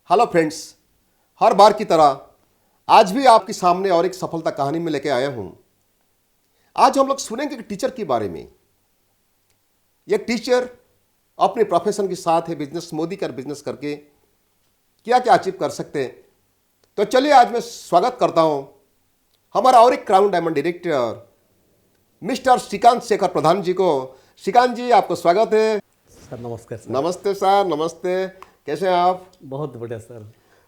Hello friends, हर बार की तरह आज भी आपके सामने और एक सफलता कहानी में लेके आया हूं। आज हम लोग सुनेंगे एक टीचर के बारे में। ये टीचर अपने प्रोफेशन के साथ है, बिजनेस मोदी कर बिजनेस करके क्या क्या अचीव कर सकते हैं। तो चलिए आज मैं स्वागत करता हूं हमारा और एक crown diamond director mister Shrikant Shekhar Pradhan ji को। श्रीकांत जी, आपको स्वागत है। सर नमस्कार सर। नमस्ते सर, नमस्ते। कैसे हैं आप? बहुत बढ़िया सर।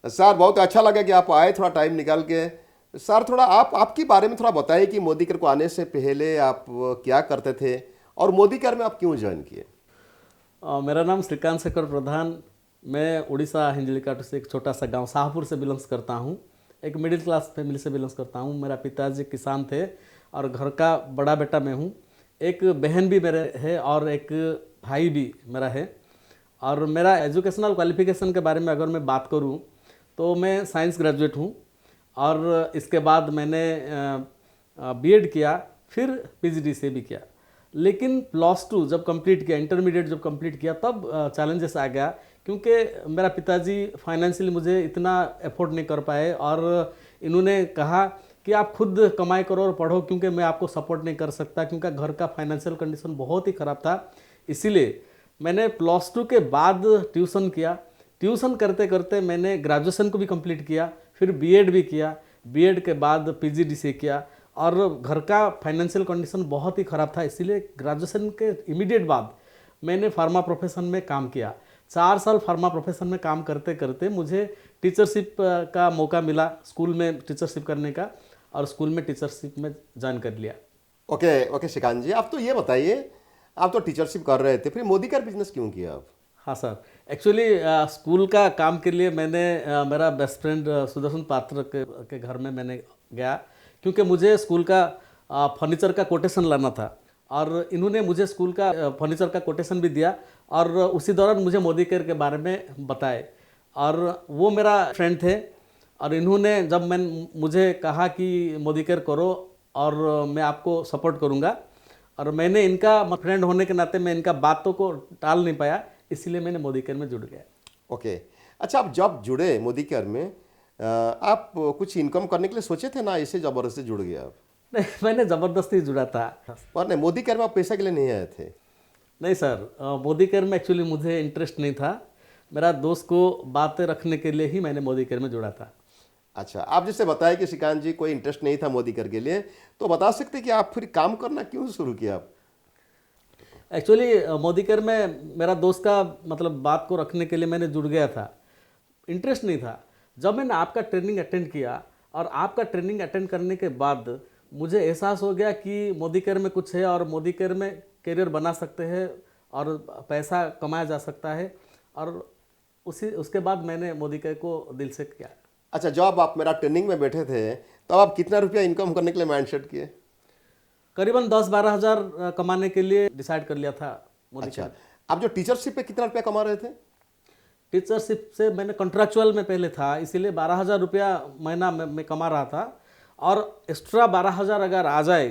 सर बहुत अच्छा लगा कि आप आए, थोड़ा टाइम निकाल के। सर थोड़ा आपके बारे में थोड़ा बताइए कि मोदी केयर को आने से पहले आप क्या करते थे और मोदी केयर में आप क्यों ज्वाइन किए? मेरा नाम श्रीकांत शेखर प्रधान। मैं उड़ीसा हिंजलिकाटू से एक छोटा सा गांव शाहपुर से बिलोंग्स करता हूं। एक मिडिल क्लास फैमिली से बिलोंग्स करता हूं। मेरा पिताजी किसान थे और घर का बड़ा बेटा मैं हूं। एक बहन भी मेरे है और एक भाई भी मेरा है। और मेरा एजुकेशनल क्वालिफिकेशन के बारे में अगर मैं बात करूं तो मैं साइंस ग्रेजुएट हूं और इसके बाद मैंने बीएड किया, फिर पीजीडीसीए भी किया। लेकिन +2 जब कंप्लीट किया, इंटरमीडिएट जब कंप्लीट किया, तब चैलेंजेस आ गया क्योंकि मेरा पिताजी फाइनेंशियली मुझे इतना अफोर्ड नहीं कर पाए और इन्होंने कहा कि आप खुद कमाई करो और पढ़ो, क्योंकि मैं आपको सपोर्ट नहीं कर सकता, क्योंकि घर का फाइनेंशियल कंडीशन बहुत ही ख़राब था। इसीलिए मैंने +2 के बाद ट्यूशन किया। ट्यूशन करते करते मैंने ग्रेजुएशन को भी कंप्लीट किया, फिर बीएड भी किया। बीएड के बाद पीजीडीसीए किया और घर का फाइनेंशियल कंडीशन बहुत ही ख़राब था, इसीलिए ग्रेजुएशन के इमीडिएट बाद मैंने फार्मा प्रोफेशन में काम किया। 4 साल फार्मा प्रोफेशन में काम करते करते मुझे टीचरशिप का मौका मिला, स्कूल में टीचरशिप करने का, और स्कूल में टीचरशिप में ज्वाइन कर लिया। ओके ओके श्रीकांत जी, आप तो ये बताइए, आप तो टीचरशिप कर रहे थे, फिर मोदी केयर बिजनेस क्यों किया आप? हाँ सर, एक्चुअली स्कूल का काम के लिए मैंने मेरा बेस्ट फ्रेंड सुदर्शन पात्र के घर में मैंने गया, क्योंकि मुझे स्कूल का फर्नीचर का कोटेशन लाना था और इन्होंने मुझे स्कूल का फर्नीचर का कोटेशन भी दिया और उसी दौरान मुझे मोदी केयर के बारे में बताए। और वो मेरा फ्रेंड थे और इन्होंने जब मुझे कहा कि मोदी केयर करो और मैं आपको सपोर्ट करूँगा, और मैंने इनका फ्रेंड होने के नाते मैं इनका बातों को टाल नहीं पाया, इसलिए मैंने मोदी केयर में जुड़ गया। ओके, अच्छा, आप जब जुड़े मोदी केयर में आप कुछ इनकम करने के लिए सोचे थे ना, ऐसे ज़बरदस्ती जुड़ गए आप? नहीं, मैंने ज़बरदस्ती जुड़ा था। और नहीं, मोदी केयर में आप पैसे के लिए नहीं आए थे? नहीं सर, मोदी केयर में एक्चुअली मुझे इंटरेस्ट नहीं था। मेरा दोस्त को बातें रखने के लिए ही मैंने मोदी केयर में जुड़ा था। अच्छा, आप जैसे बताया कि श्रीकांत जी कोई इंटरेस्ट नहीं था मोदी केयर के लिए, तो बता सकते कि आप फिर काम करना क्यों शुरू किया आप? एक्चुअली मोदी केयर में मेरा दोस्त का मतलब बात को रखने के लिए मैंने जुड़ गया था, इंटरेस्ट नहीं था। जब मैंने आपका ट्रेनिंग अटेंड किया और आपका ट्रेनिंग अटेंड करने के बाद मुझे एहसास हो गया कि मोदी केयर में कुछ है और मोदी केयर में करियर बना सकते हैं और पैसा कमाया जा सकता है, और उसके बाद मैंने मोदी केयर को दिल से किया। अच्छा, जब आप मेरा ट्रेनिंग में बैठे थे तब आप कितना रुपया इनकम करने के लिए माइंड सेट किए? करीबन 10-12 हज़ार कमाने के लिए डिसाइड कर लिया था मोदी अच्छा, केयर। आप जो टीचरशिप पे कितना रुपया कमा रहे थे? टीचरशिप से मैंने कॉन्ट्रैक्चुअल में पहले था, इसीलिए 12,000 रुपया महीना मैं कमा रहा था, और एक्स्ट्रा 12,000 अगर आ जाए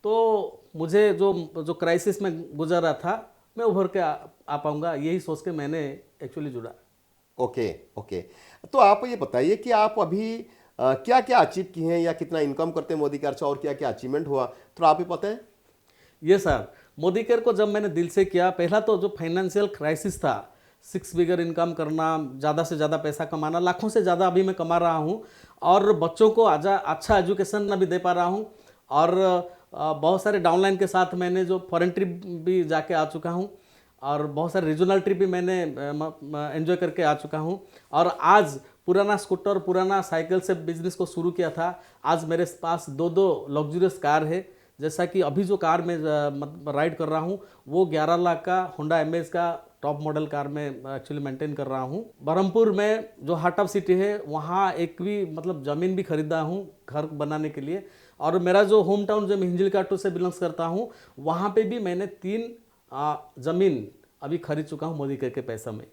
तो मुझे जो क्राइसिस में गुजर रहा था मैं उभर के आ पाऊँगा, यही सोच के मैंने एक्चुअली जुड़ा। ओके ओके, तो आप ये बताइए कि आप अभी क्या क्या अचीव किए हैं या कितना इनकम करते हैं मोदी केयर से और क्या क्या अचीवमेंट हुआ, थोड़ा आप ही पता है? ये सर, मोदी केयर को जब मैंने दिल से किया, पहला तो जो फाइनेंशियल क्राइसिस था, 6 फिगर इनकम करना, ज़्यादा से ज़्यादा पैसा कमाना, लाखों से ज़्यादा अभी मैं कमा रहा हूँ और बच्चों को अच्छा एजुकेशन भी दे पा रहा हूँ, और बहुत सारे डाउनलाइन के साथ मैंने जो फॉरेन ट्रिप भी जाके आ चुका हूँ और बहुत सारे रीजनल ट्रिप भी मैंने एंजॉय करके आ चुका हूँ। और आज पुराना स्कूटर, पुराना साइकिल से बिजनेस को शुरू किया था, आज मेरे पास 2 लग्जूरियस कार है। जैसा कि अभी जो कार में राइड कर रहा हूँ वो 11 लाख का होंडा एमेज का टॉप मॉडल कार में एक्चुअली मेंटेन कर रहा हूँ। बरहमपुर में जो हार्ट ऑफ सिटी है वहाँ एक भी मतलब ज़मीन भी खरीदा हूँ घर बनाने के लिए, और मेरा जो होम टाउन जो मैं हिंजलिकाटू से बिलोंग्स करता हूँ वहाँ पे भी मैंने 3 ज़मीन अभी खरीद चुका हूँ मोदी केयर के पैसा में।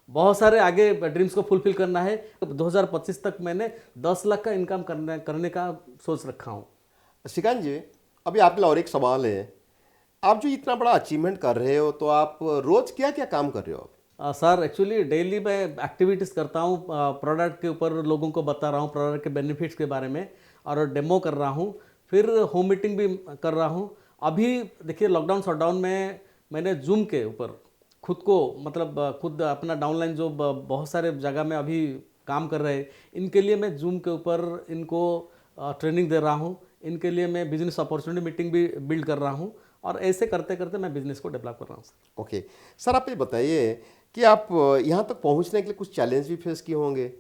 बहुत सारे आगे ड्रीम्स को फुलफिल करना है। 2025 तक मैंने 10 लाख का इनकम करने का सोच रखा हूँ। श्रीकांत जी, अभी आपके लिए और एक सवाल है। आप जो इतना बड़ा अचीवमेंट कर रहे हो तो आप रोज क्या क्या काम कर रहे हो आप? सर एक्चुअली डेली मैं एक्टिविटीज़ करता हूँ, प्रोडक्ट के ऊपर लोगों को बता रहा हूँ, प्रोडक्ट के बेनिफिट्स के बारे में, और डेमो कर रहा हूँ। फिर होम मीटिंग भी कर रहा हूँ। अभी देखिए लॉकडाउन शटडाउन में मैंने जूम के ऊपर खुद को मतलब खुद अपना डाउनलाइन जो बहुत सारे जगह में अभी काम कर रहे हैं, इनके लिए मैं जूम के ऊपर इनको ट्रेनिंग दे रहा हूँ। इनके लिए मैं बिजनेस अपॉर्चुनिटी मीटिंग भी बिल्ड कर रहा हूँ, और ऐसे करते करते मैं बिजनेस को डेवलप कर रहा हूँ सर। ओके सर, आप ये बताइए कि आप यहाँ तक पहुँचने के लिए कुछ चैलेंज भी फेस किए होंगे।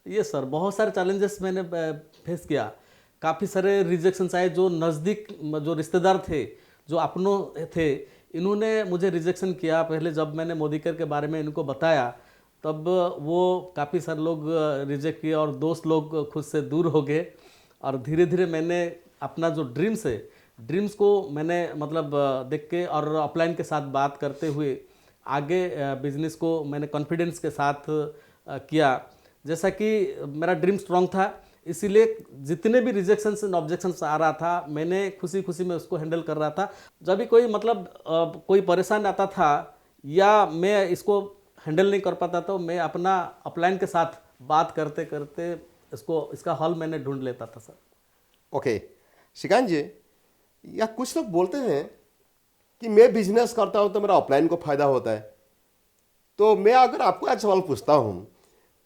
ये सर बहुत सारे चैलेंजेस मैंने फेस किया। काफ़ी सारे रिजेक्शंस आए, जो नज़दीक जो रिश्तेदार थे, जो अपनों थे, इन्होंने मुझे रिजेक्शन किया। पहले जब मैंने मोदीकर के बारे में इनको बताया, तब वो काफ़ी सारे लोग रिजेक्ट किए, और दोस्त लोग खुद से दूर हो गए। और धीरे धीरे मैंने अपना जो ड्रीम्स है, ड्रीम्स को मैंने मतलब देख के और अपलाइन के साथ बात करते हुए आगे बिजनेस को मैंने कॉन्फिडेंस के साथ किया। जैसा कि मेरा ड्रीम स्ट्रांग था, इसीलिए जितने भी रिजेक्शंस एंड ऑब्जेक्शंस आ रहा था, मैंने खुशी खुशी में उसको हैंडल कर रहा था। जब भी कोई मतलब कोई परेशान आता था या मैं इसको हैंडल नहीं कर पाता, तो मैं अपना अपलाइन के साथ बात करते करते इसका हल मैंने ढूंढ लेता था सर। ओके श्रीकांत जी, या कुछ लोग बोलते हैं कि मैं बिजनेस करता हूँ तो मेरा ऑफलाइन को फायदा होता है। तो मैं अगर आपको आज सवाल पूछता हूँ,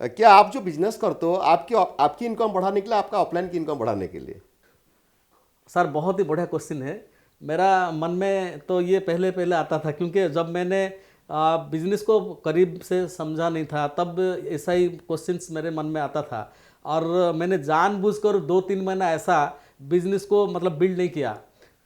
क्या आप जो बिजनेस करते हो आपकी इनकम बढ़ाने के लिए, आपका ऑफलाइन की इनकम बढ़ाने के लिए? सर बहुत ही बढ़िया क्वेश्चन है। मेरा मन में तो ये पहले पहले आता था, क्योंकि जब मैंने बिजनेस को करीब से समझा नहीं था, तब ऐसा ही क्वेश्चंस मेरे मन में आता था। और मैंने जानबूझकर 2-3 महीना ऐसा बिजनेस को मतलब बिल्ड नहीं किया।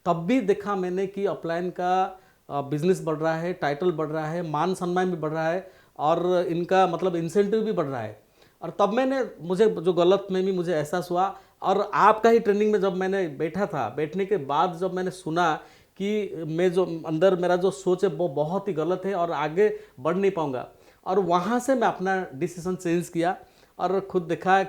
तब भी देखा मैंने कि अपलाइन का बिजनेस बढ़ रहा है, टाइटल बढ़ रहा है, मान सम्मान भी बढ़ रहा है, और इनका मतलब इंसेंटिव भी बढ़ रहा है। और तब मुझे जो गलतफहमी मुझे एहसास हुआ, और आपका ही ट्रेनिंग में जब मैंने बैठा था, बैठने के बाद जब मैंने सुना कि मैं जो अंदर मेरा जो सोच है वो बहुत ही गलत है और आगे बढ़ नहीं पाऊंगा, और वहाँ से मैं अपना डिसीजन चेंज किया। और खुद देखा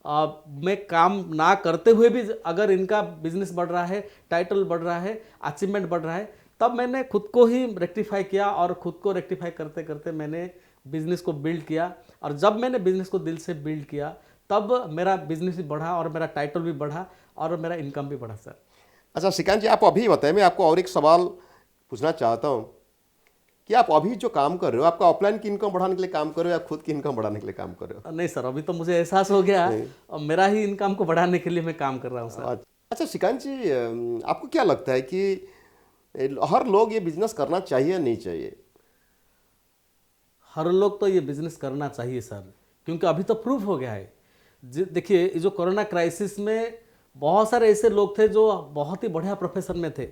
मैं काम ना करते हुए भी अगर इनका बिजनेस बढ़ रहा है, टाइटल बढ़ रहा है, अचीवमेंट बढ़ रहा है, तब मैंने खुद को ही रेक्टिफाई किया, और खुद को रेक्टिफाई करते करते मैंने बिजनेस को बिल्ड किया। और जब मैंने बिजनेस को दिल से बिल्ड किया, तब मेरा बिजनेस भी बढ़ा, और मेरा टाइटल भी बढ़ा, और मेरा इनकम भी बढ़ा सर। अच्छा श्रीकांत जी, आप अभी बताएं, मैं आपको और एक सवाल पूछना चाहता हूँ कि आप अभी जो काम कर रहे हो, आपका ऑफलाइन की इनकम बढ़ाने के लिए काम कर रहे हो या खुद की इनकम बढ़ाने के लिए काम कर रहे हो? नहीं सर, अभी तो मुझे एहसास हो गया, और मेरा ही इनकम को बढ़ाने के लिए मैं काम कर रहा हूँ सर। अच्छा श्रीकांत जी, आपको क्या लगता है कि हर लोग ये बिजनेस करना चाहिए या नहीं चाहिए? हर लोग तो ये बिजनेस करना चाहिए सर, क्योंकि अभी तो प्रूफ हो गया है। देखिए ये जो कोरोना क्राइसिस में बहुत सारे ऐसे लोग थे जो बहुत ही बढ़िया प्रोफेशन में थे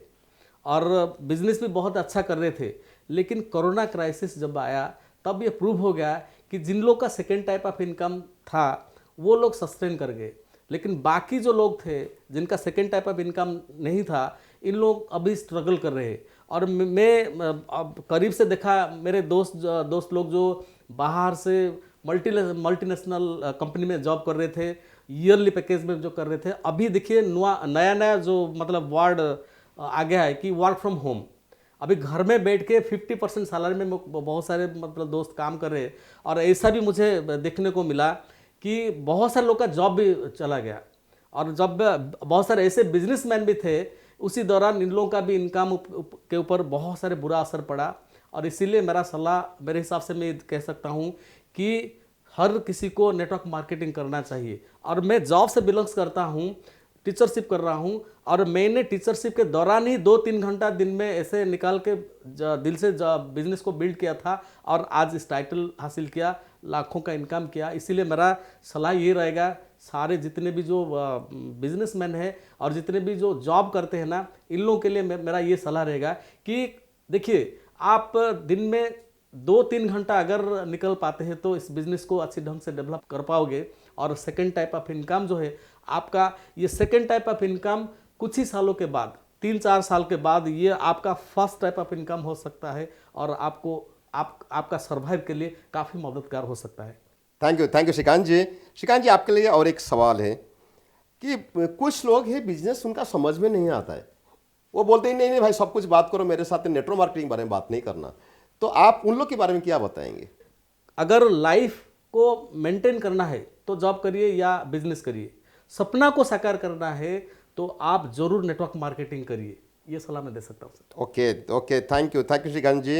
और बिजनेस भी बहुत अच्छा कर रहे थे, लेकिन कोरोना क्राइसिस जब आया तब ये प्रूव हो गया कि जिन लोग का सेकेंड टाइप ऑफ इनकम था वो लोग सस्टेन कर गए, लेकिन बाकी जो लोग थे जिनका सेकेंड टाइप ऑफ इनकम नहीं था, इन लोग अभी स्ट्रगल कर रहे हैं। और मैं अब करीब से देखा, मेरे दोस्त लोग जो बाहर से मल्टीनेशनल कंपनी में जॉब कर रहे थे, ईयरली पैकेज में जो कर रहे थे, अभी देखिए नया जो मतलब वर्ड आ गया है कि वर्क फ्रॉम होम। अभी घर में बैठ के 50% सैलरी में बहुत सारे मतलब दोस्त काम कर रहे हैं। और ऐसा भी मुझे देखने को मिला कि बहुत सारे लोग का जॉब भी चला गया, और जब बहुत सारे ऐसे बिजनेसमैन भी थे, उसी दौरान इन लोगों का भी इनकम के ऊपर बहुत सारे बुरा असर पड़ा। और इसीलिए मेरा सलाह, मेरे हिसाब से मैं कह सकता हूँ कि हर किसी को नेटवर्क मार्केटिंग करना चाहिए। और मैं जॉब से बिलोंग्स करता हूँ, टीचरशिप कर रहा हूँ, और मैंने टीचरशिप के दौरान ही 2-3 घंटा दिन में ऐसे निकाल के दिल से बिजनेस को बिल्ड किया था, और आज इस टाइटल हासिल किया, लाखों का इनकम किया। इसीलिए मेरा सलाह ये रहेगा, सारे जितने भी जो बिजनेसमैन हैं और जितने भी जो जॉब करते हैं ना, इन लोगों के लिए मेरा ये सलाह रहेगा कि देखिए, आप दिन में 2-3 घंटा अगर निकल पाते हैं तो इस बिजनेस को अच्छी ढंग से डेवलप कर पाओगे। और सेकेंड टाइप ऑफ इनकम जो है आपका, ये सेकेंड टाइप ऑफ इनकम कुछ ही सालों के बाद, 3-4 साल के बाद, ये आपका फर्स्ट टाइप ऑफ इनकम हो सकता है, और आपका सर्वाइव के लिए काफ़ी मददगार हो सकता है। थैंक यू श्रीकांत जी। श्रीकांत जी, आपके लिए और एक सवाल है कि कुछ लोग हैं बिजनेस उनका समझ में नहीं आता है, वो बोलते ही नहीं भाई सब कुछ बात करो मेरे साथ, नेटवर्क मार्केटिंग बारे में बात नहीं करना। तो आप उन लोग के बारे में क्या बताएंगे? अगर लाइफ को मेंटेन करना है तो जॉब करिए या बिजनेस करिए, सपना को साकार करना है तो आप जरूर नेटवर्क मार्केटिंग करिए, ये सलाह मैं दे सकता हूँ sir. Okay okay, thank you Shrikant ji.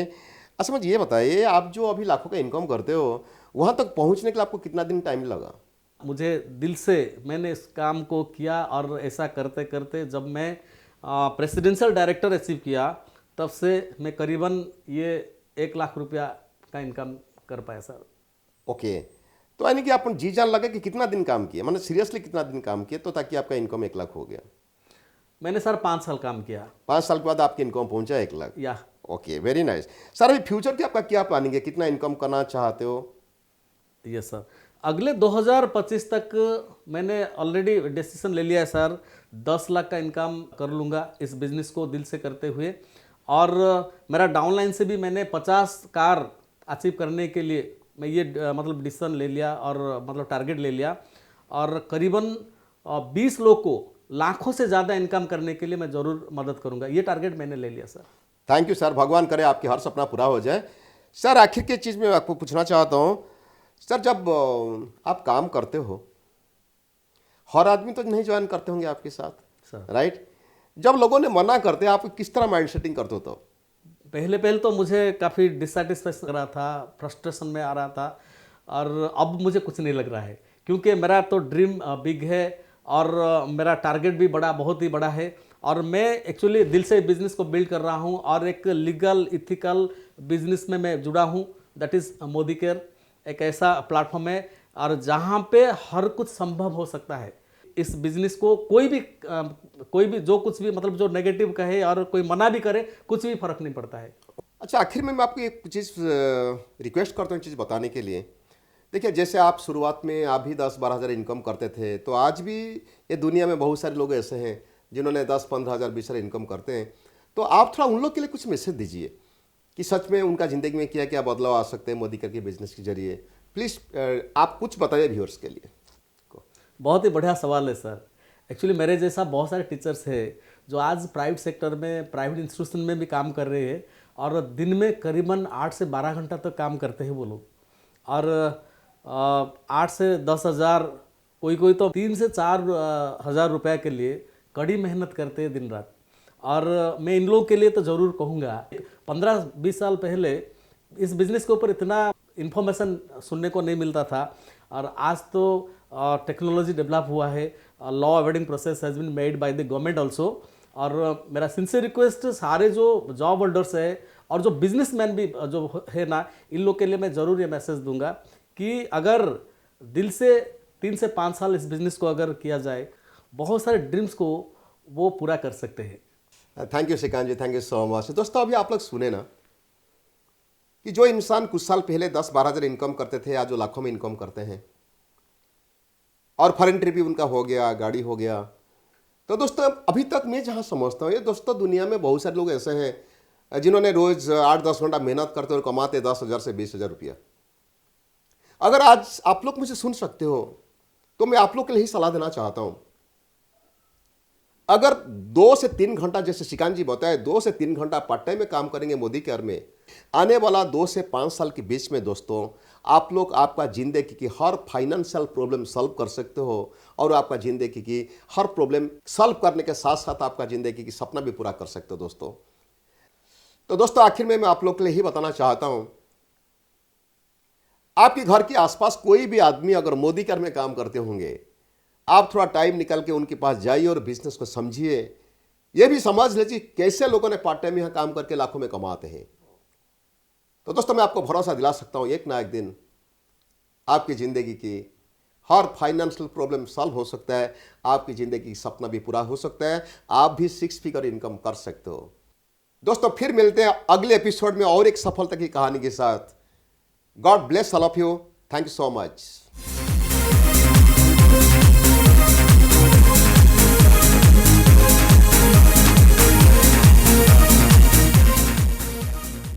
अच्छा मुझे ये बताइए, आप जो अभी लाखों का इनकम करते हो, वहाँ तक पहुँचने के लिए आपको कितना दिन टाइम लगा? मुझे दिल से मैंने इस काम को किया और ऐसा करते करते जब मैं प्रेसिडेंशियल डायरेक्टर अचीव किया तब से मैं करीबन ये 1 लाख रुपया का इनकम कर पाया सर। ओके, तो यानी कि आप जी जान लगे कि कितना दिन काम किया, मतलब सीरियसली कितना दिन काम किया तो ताकि आपका इनकम 1 लाख हो गया? मैंने सर 5 साल काम किया। 5 साल के बाद आपकी इनकम पहुंचा 1 लाख? या ओके, वेरी नाइस। सर अभी फ्यूचर की आपका क्या प्लानिंग है, कितना इनकम करना चाहते हो? यस सर, अगले 2025 तक मैंने ऑलरेडी डिसीजन ले लिया है सर, 10 लाख का इनकम कर लूँगा इस बिज़नेस को दिल से करते हुए। और मेरा डाउनलाइन से भी मैंने 50 कार अचीव करने के लिए मैं ये मतलब डिसीजन ले लिया और मतलब टारगेट ले लिया। और करीबन 20 लोग को लाखों से ज़्यादा इनकम करने के लिए मैं ज़रूर मदद करूँगा, ये टारगेट मैंने ले लिया सर। थैंक यू सर, भगवान करे आपकी हर सपना पूरा हो जाए। सर आखिर की चीज़ में आपको पूछना चाहता हूँ, सर जब आप काम करते हो, हर आदमी तो नहीं ज्वाइन करते होंगे आपके साथ सर राइट? जब लोगों ने मना करते, आप किस तरह माइंड सेटिंग करते हो? तो पहले तो मुझे काफ़ी डिससेटिस्फैक्शन रहा था, फ्रस्ट्रेशन में आ रहा था, और अब मुझे कुछ नहीं लग रहा है क्योंकि मेरा तो ड्रीम बिग है और मेरा टारगेट भी बड़ा, बहुत ही बड़ा है। और मैं एक्चुअली दिल से बिजनेस को बिल्ड कर रहा हूं और एक लीगल इथिकल बिजनेस में मैं जुड़ा हूं, दैट इज़ मोदी केयर। एक ऐसा प्लेटफॉर्म है और जहां पे हर कुछ संभव हो सकता है। इस बिजनेस को कोई भी जो कुछ भी मतलब जो नेगेटिव कहे और कोई मना भी करे, कुछ भी फर्क नहीं पड़ता है। अच्छा, आखिर में मैं आपको एक चीज़ रिक्वेस्ट करता हूँ, चीज़ बताने के लिए। देखिए, जैसे आप शुरुआत में आप भी 10-12 हज़ार इनकम करते थे, तो आज भी ये दुनिया में बहुत सारे लोग ऐसे हैं जिन्होंने 10-15 हज़ार 20 हज़ार इनकम करते हैं। तो आप थोड़ा उन लोग के लिए कुछ मैसेज दीजिए कि सच में उनका ज़िंदगी में क्या क्या बदलाव आ सकते हैं मोदी करके बिजनेस के जरिए। प्लीज़ आप कुछ बताइए व्यूअर्स के लिए। बहुत ही बढ़िया सवाल है सर। एक्चुअली मेरे जैसा बहुत सारे टीचर्स हैं जो आज प्राइवेट सेक्टर में, प्राइवेट इंस्टीट्यूशन में भी काम कर रहे हैं और दिन में करीबन 8 से 12 घंटा तक काम करते हैं वो लोग। और 8 से 10 हज़ार, कोई तो 3 से 4 हज़ार रुपये के लिए कड़ी मेहनत करते हैं दिन रात। और मैं इन लोगों के लिए तो ज़रूर कहूँगा, 15-20 साल पहले इस बिज़नेस के ऊपर इतना इन्फॉर्मेशन सुनने को नहीं मिलता था और आज तो टेक्नोलॉजी डेवलप हुआ है, law avoiding process has been made by the government also. और मेरा सिंसियर रिक्वेस्ट सारे जो जॉब होल्डर्स है और जो बिजनेसमैन भी जो है ना, इन लोग के लिए मैं ज़रूर ये मैसेज दूंगा कि अगर दिल से 3 से 5 साल इस बिज़नेस को अगर किया जाए, बहुत सारे ड्रीम्स को वो पूरा कर सकते हैं। Thank you Shrikant ji, thank you so much. दोस्तों अभी आप लोग सुने ना कि जो इंसान कुछ साल पहले 10-12 हज़ार इनकम करते थे, आज जो लाखों में इनकम करते हैं और फॉरेन ट्रिप भी उनका हो गया, गाड़ी हो गया। तो दोस्तों अभी तक मैं जहाँ समझता हूँ, ये दोस्तों दुनिया में बहुत सारे लोग ऐसे हैं जिन्होंने रोज़ 8-10 घंटा मेहनत करते और कमाते 10,000 से 20,000 रुपया। अगर आज आप लोग मुझे सुन सकते हो तो मैं आप लोग के लिए ही सलाह देना चाहता हूँ, अगर 2 से 3 घंटा, जैसे श्रीकांत जी बताए, 2 से 3 घंटा पार्ट टाइम में काम करेंगे मोदी केयर में, आने वाला 2 से 5 साल के बीच में दोस्तों आप लोग आपका ज़िंदगी की हर फाइनेंशियल प्रॉब्लम सॉल्व कर सकते हो और आपका ज़िंदगी की हर प्रॉब्लम सॉल्व करने के साथ साथ आपका ज़िंदगी की सपना भी पूरा कर सकते हो दोस्तों। तो दोस्तों आखिर में मैं आप लोग के लिए ही बताना चाहता हूँ, आपके घर के आसपास कोई भी आदमी अगर मोदी केयर में काम करते होंगे, आप थोड़ा टाइम निकल के उनके पास जाइए और बिजनेस को समझिए। ये भी समझ लीजिए कैसे लोगों ने पार्ट टाइम यहाँ काम करके लाखों में कमाते हैं। तो दोस्तों मैं आपको भरोसा दिला सकता हूँ, एक ना एक दिन आपकी ज़िंदगी की हर फाइनेंशियल प्रॉब्लम सॉल्व हो सकता है, आपकी ज़िंदगी की सपना भी पूरा हो सकता है, आप भी 6 फिगर इनकम कर सकते हो। दोस्तों फिर मिलते हैं अगले एपिसोड में और एक सफलता की कहानी के साथ। God bless all of you. Thank you so much.